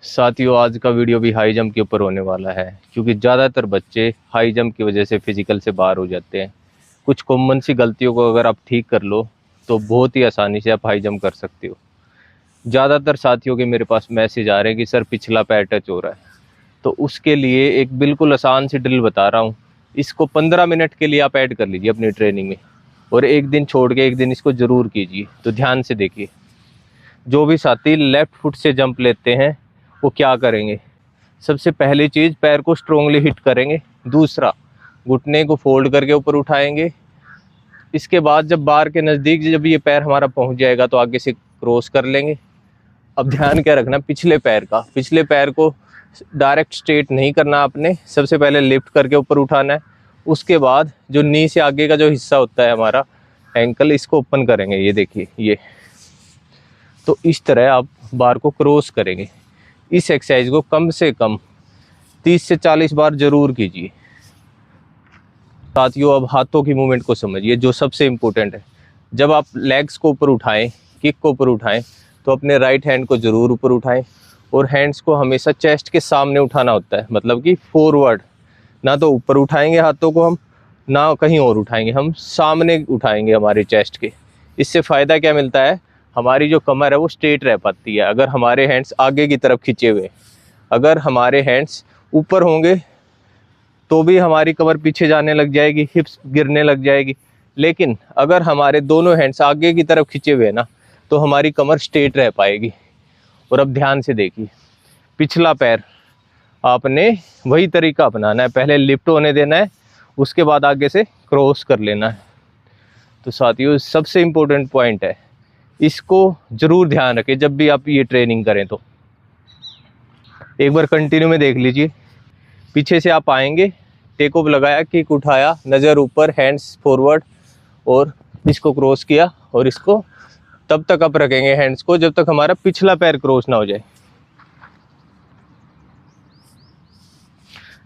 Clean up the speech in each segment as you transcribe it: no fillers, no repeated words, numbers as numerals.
साथियों, आज का वीडियो भी हाई जंप के ऊपर होने वाला है, क्योंकि ज़्यादातर बच्चे हाई जंप की वजह से फिजिकल से बाहर हो जाते हैं। कुछ कॉमन सी गलतियों को अगर आप ठीक कर लो तो बहुत ही आसानी से आप हाई जंप कर सकते हो। ज़्यादातर साथियों के मेरे पास मैसेज आ रहे हैं कि सर पिछला पैर टच हो रहा है। तो उसके लिए एक बिल्कुल आसान सी ड्रिल बता रहा हूँ। इसको 15 मिनट के लिए आप ऐड कर लीजिए अपनी ट्रेनिंग में, और एक दिन छोड़ के एक दिन इसको ज़रूर कीजिए। तो ध्यान से देखिए, जो भी साथी लेफ़्ट फुट से जंप लेते हैं वो क्या करेंगे। सबसे पहली चीज़, पैर को स्ट्रोंगली हिट करेंगे। दूसरा, घुटने को फोल्ड करके ऊपर उठाएंगे। इसके बाद जब बार के नज़दीक जब ये पैर हमारा पहुंच जाएगा तो आगे से क्रॉस कर लेंगे। अब ध्यान क्या रखना, पिछले पैर को डायरेक्ट स्ट्रेट नहीं करना आपने। सबसे पहले लिफ्ट करके ऊपर उठाना है। उसके बाद जो नी से आगे का जो हिस्सा होता है हमारा एंकल, इसको ओपन करेंगे। ये देखिए, ये तो इस तरह आप बार को क्रॉस करेंगे। इस एक्सरसाइज को कम से कम 30 से 40 बार जरूर कीजिए। साथियों, अब हाथों की मूवमेंट को समझिए, जो सबसे इम्पोर्टेंट है। जब आप लेग्स को ऊपर उठाएं, किक को ऊपर उठाएं, तो अपने राइट हैंड को ज़रूर ऊपर उठाएं, और हैंड्स को हमेशा चेस्ट के सामने उठाना होता है, मतलब कि फॉरवर्ड। ना तो ऊपर उठाएंगे हाथों को हम, ना कहीं और उठाएंगे, हम सामने उठाएंगे हमारे चेस्ट के। इससे फ़ायदा क्या मिलता है, हमारी जो कमर है वो स्ट्रेट रह पाती है। अगर हमारे हैंड्स आगे की तरफ खिंचे हुए, अगर हमारे हैंड्स ऊपर होंगे तो भी हमारी कमर पीछे जाने लग जाएगी, हिप्स गिरने लग जाएगी। लेकिन अगर हमारे दोनों हैंड्स आगे की तरफ खिंचे हुए ना, तो हमारी कमर स्ट्रेट रह पाएगी। और अब ध्यान से देखिए, पिछला पैर आपने वही तरीका अपनाना है। पहले लिफ्ट होने देना है, उसके बाद आगे से क्रॉस कर लेना है। तो साथियों, सबसे इम्पोर्टेंट पॉइंट है, इसको ज़रूर ध्यान रखें जब भी आप ये ट्रेनिंग करें। तो एक बार कंटिन्यू में देख लीजिए। पीछे से आप आएंगे, टेक ऑफ लगाया, किक उठाया, नज़र ऊपर, हैंड्स फॉरवर्ड, और इसको क्रॉस किया। और इसको तब तक अप रखेंगे हैंड्स को जब तक हमारा पिछला पैर क्रॉस ना हो जाए।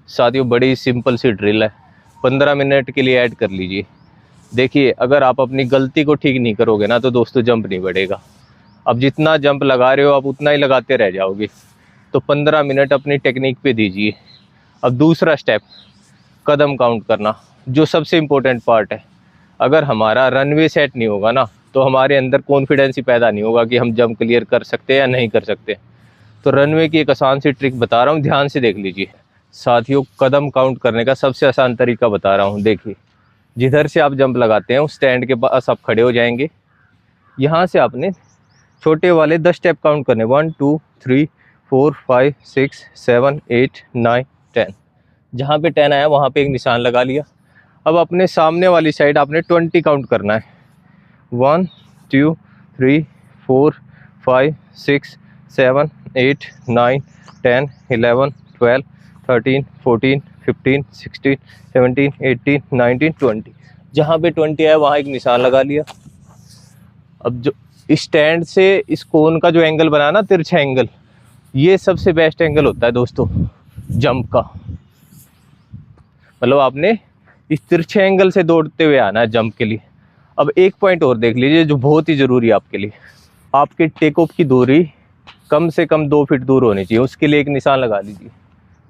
साथियों, बड़ी सिंपल सी ड्रिल है, 15 मिनट के लिए ऐड कर लीजिए। देखिए, अगर आप अपनी गलती को ठीक नहीं करोगे ना, तो दोस्तों जंप नहीं बढ़ेगा। अब जितना जंप लगा रहे हो आप उतना ही लगाते रह जाओगे। तो 15 मिनट अपनी टेक्निक पे दीजिए। अब दूसरा स्टेप, कदम काउंट करना, जो सबसे इम्पोर्टेंट पार्ट है। अगर हमारा रनवे सेट नहीं होगा ना, तो हमारे अंदर कॉन्फिडेंस ही पैदा नहीं होगा कि हम जंप क्लियर कर सकते हैं या नहीं कर सकते। तो रनवे की एक आसान सी ट्रिक बता रहा हूँ, ध्यान से देख लीजिए। साथियों, कदम काउंट करने का सबसे आसान तरीका बता रहा हूँ। देखिए, जिधर से आप जंप लगाते हैं उस स्टैंड के पास आप खड़े हो जाएंगे। यहाँ से आपने छोटे वाले 10 स्टेप काउंट करने, 1 2 3 4 5 6 7 8 9 10। जहाँ पे 10 आया वहाँ पे एक निशान लगा लिया। अब अपने सामने वाली साइड आपने 20 काउंट करना है, 1 2 3 4 5 6 7 8 9 10 11 12 13 14 15 16 17 18 19 20। जहाँ पे 20 आया वहाँ एक निशान लगा लिया। अब जो स्टैंड से इस कोन का जो एंगल बना ना, तिरछा एंगल, ये सबसे बेस्ट एंगल होता है दोस्तों जंप का। मतलब आपने इस तिरछे एंगल से दौड़ते हुए आना है जंप के लिए। अब एक पॉइंट और देख लीजिए जो बहुत ही ज़रूरी है आपके लिए। आपके टेक ऑफ की दूरी कम से कम 2 फीट दूर होनी चाहिए। उसके लिए एक निशान लगा लीजिए,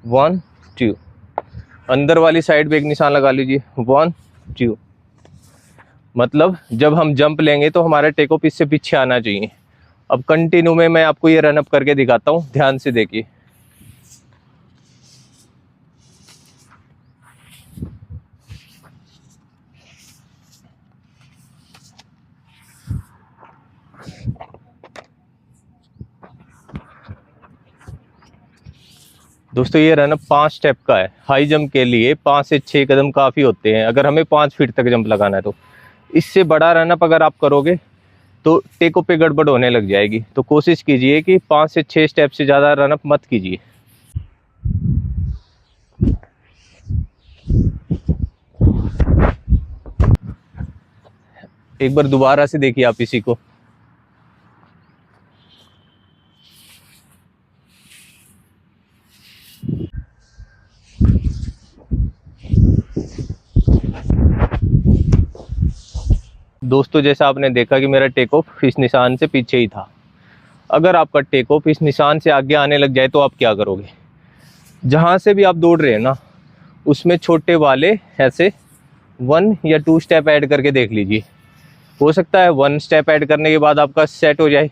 1 2। अंदर वाली साइड पे एक निशान लगा लीजिए, 1 2। मतलब जब हम जंप लेंगे तो हमारा टेक ऑफ इससे पीछे आना चाहिए। अब कंटिन्यू में मैं आपको ये रनअप करके दिखाता हूँ, ध्यान से देखिए। दोस्तों, ये रनअप 5 स्टेप का है। हाई जंप के लिए 5 से 6 कदम काफ़ी होते हैं, अगर हमें 5 फीट तक जंप लगाना है। तो इससे बड़ा रनअप अगर आप करोगे तो टेको पे गड़बड़ होने लग जाएगी। तो कोशिश कीजिए कि 5 से 6 स्टेप से ज़्यादा रनअप मत कीजिए। एक बार दोबारा से देखिए आप इसी को। दोस्तों, जैसा आपने देखा कि मेरा टेक ऑफ इस निशान से पीछे ही था। अगर आपका टेक ऑफ इस निशान से आगे आने लग जाए तो आप क्या करोगे? जहाँ से भी आप दौड़ रहे हैं ना, उसमें छोटे वाले ऐसे 1 या 2 स्टेप ऐड करके देख लीजिए। हो सकता है 1 स्टेप ऐड करने के बाद आपका सेट हो जाए,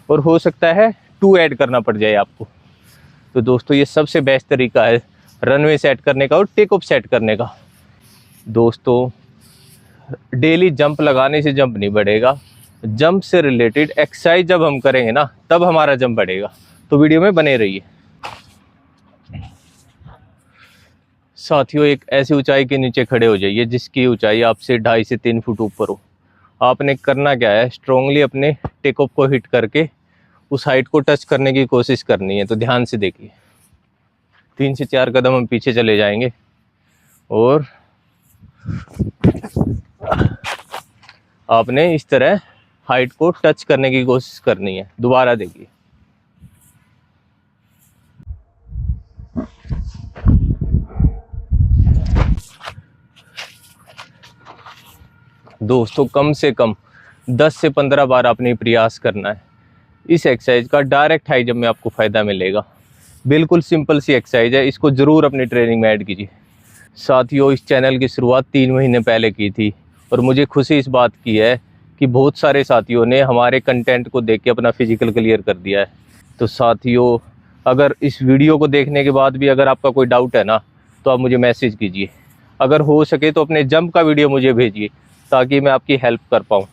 और हो सकता है 2 ऐड करना पड़ जाए आपको। तो दोस्तों ये सबसे बेस्ट तरीका है रनवे सेट करने का और टेक ऑफ सेट करने का। दोस्तों डेली जंप लगाने से जंप नहीं बढ़ेगा, जंप से रिलेटेड एक्सरसाइज जब हम करेंगे ना तब हमारा जंप बढ़ेगा। तो वीडियो में बने रहिए। साथियों एक ऐसी ऊंचाई के नीचे खड़े हो जाइए जिसकी ऊंचाई आपसे 2.5 से 3 फुट ऊपर हो। आपने करना क्या है, स्ट्रोंगली अपने टेक ऑफ को हिट करके उस हाइट को टच करने की कोशिश करनी है। तो ध्यान से देखिए, 3 से 4 कदम हम पीछे चले जाएंगे और आपने इस तरह हाइट को टच करने की कोशिश करनी है। दोबारा देखिए, दोस्तों कम से कम 10 से 15 बार आपने प्रयास करना है। इस एक्सरसाइज का डायरेक्ट हाई जंप में आपको फ़ायदा मिलेगा। बिल्कुल सिंपल सी एक्सरसाइज है, इसको ज़रूर अपनी ट्रेनिंग में ऐड कीजिए। साथियों इस चैनल की शुरुआत 3 महीने पहले की थी और मुझे खुशी इस बात की है कि बहुत सारे साथियों ने हमारे कंटेंट को देख के अपना फिजिकल क्लियर कर दिया है। तो साथियों अगर इस वीडियो को देखने के बाद भी अगर आपका कोई डाउट है ना, तो आप मुझे मैसेज कीजिए। अगर हो सके तो अपने जंप का वीडियो मुझे भेजिए ताकि मैं आपकी हेल्प कर पाऊँ।